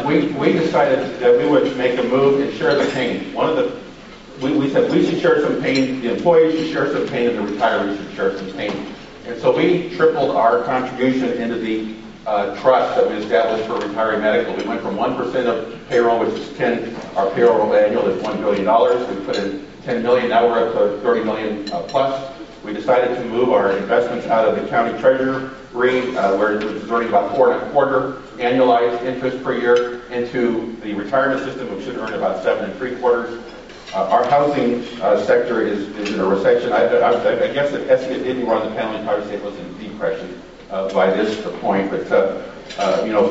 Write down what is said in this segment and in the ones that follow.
we decided that we would make a move and share the pain. We said we should share some pain, the employees should share some pain, and the retirees should share some pain. And so we tripled our contribution into the trust that we established for retiree medical. We went from 1% of payroll, which is our payroll annual is $1 billion. We put in $10 million, now we're up to $30 million plus. We decided to move our investments out of the county treasury, where it was earning about 4.25% annualized interest per year, into the retirement system, which should earn about 7.75%. Our housing sector is in a recession. I guess if Essie didn't run the panel, you'd probably say it was in depression by this point. But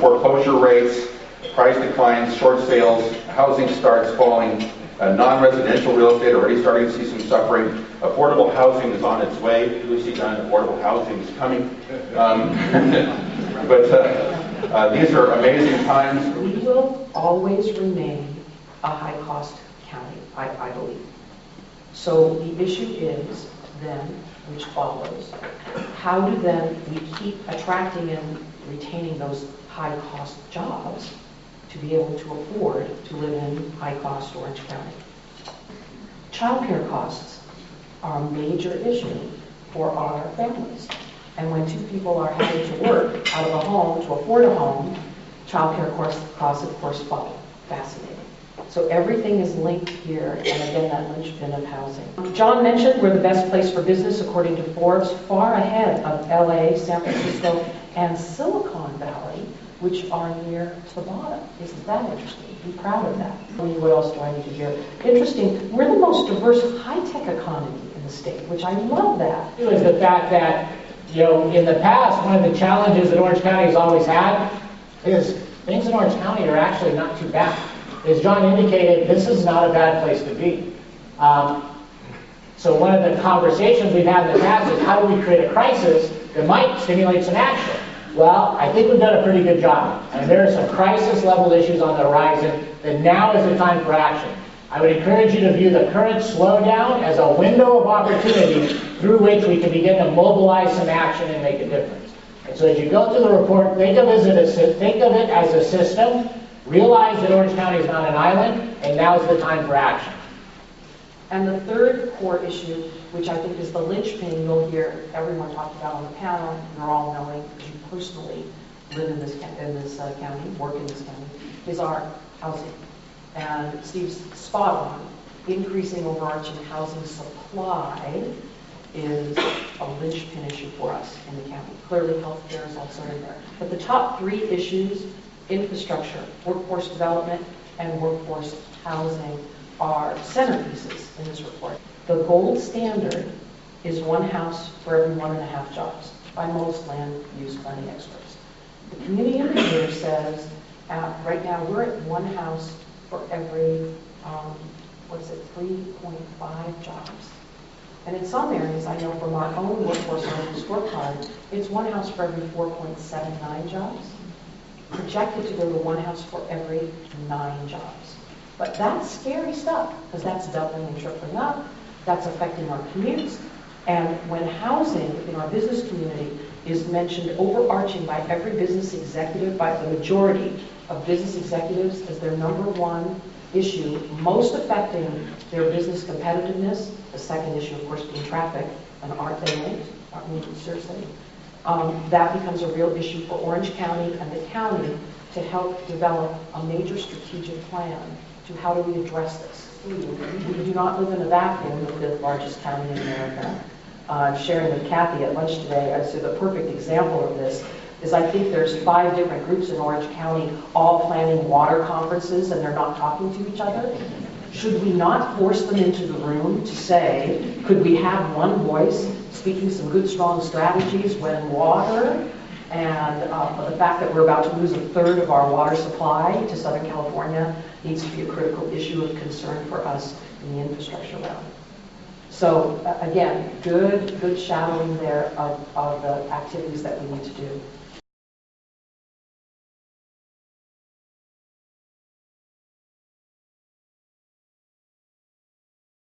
foreclosure rates, price declines, short sales, housing starts falling, non-residential real estate already starting to see some suffering. Affordable housing is on its way. Lucy Dunn, affordable housing is coming. But these are amazing times. We will always remain a high-cost county, I believe. So the issue is then, which follows, how do then we keep attracting and retaining those high-cost jobs to be able to afford to live in high-cost Orange County? Childcare costs are a major issue for our families. And when two people are having to work out of a home to afford a home, childcare costs, of course, follow. Fascinating. So everything is linked here, and again, that linchpin of housing. John mentioned we're the best place for business according to Forbes, far ahead of LA, San Francisco, and Silicon Valley, which are near the bottom. Isn't that interesting? Be proud of that. What else do I need to hear? Interesting, we're the most diverse high-tech economy in the state, which I love that. It was the fact that, in the past, one of the challenges that Orange County has always had is things in Orange County are actually not too bad. As John indicated, this is not a bad place to be. So one of the conversations we've had in the past is how do we create a crisis that might stimulate some action? Well, I think we've done a pretty good job. And there are some crisis-level issues on the horizon that now is the time for action. I would encourage you to view the current slowdown as a window of opportunity through which we can begin to mobilize some action and make a difference. And so as you go through the report, think of it as a system. Realize that Orange County is not an island, and now is the time for action. And the third core issue, which I think is the linchpin you'll hear everyone talk about on the panel, you're all knowing, because you personally live in this county, work in this county, is our housing. And Steve's spot on. Increasing overarching housing supply is a linchpin issue for us in the county. Clearly, healthcare is also in there. But the top three issues, infrastructure, workforce development, and workforce housing, are centerpieces in this report. The gold standard is one house for every 1.5 jobs by most land use planning experts. The community indicator says right now we're at one house for every 3.5 jobs. And in some areas, I know from our own workforce housing scorecard, it's one house for every 4.79 jobs. Projected to go to one house for every 9 jobs. But that's scary stuff, because that's doubling and tripling up. That's affecting our commutes. And when housing in our business community is mentioned overarching by every business executive, by the majority of business executives as their number one issue, most affecting their business competitiveness, the second issue, of course, being traffic, and aren't they linked? Aren't we, seriously? That becomes a real issue for Orange County and the county to help develop a major strategic plan to how do we address this. We do not live in a vacuum, the 5th largest county in America. Sharing with Kathy at lunch today, I said the perfect example of this is I think there's 5 different groups in Orange County all planning water conferences and they're not talking to each other. Should we not force them into the room to say, could we have one voice speaking some good, strong strategies when water and the fact that we're about to lose 1/3 of our water supply to Southern California needs to be a critical issue of concern for us in the infrastructure realm. So again, good shadowing there of the activities that we need to do.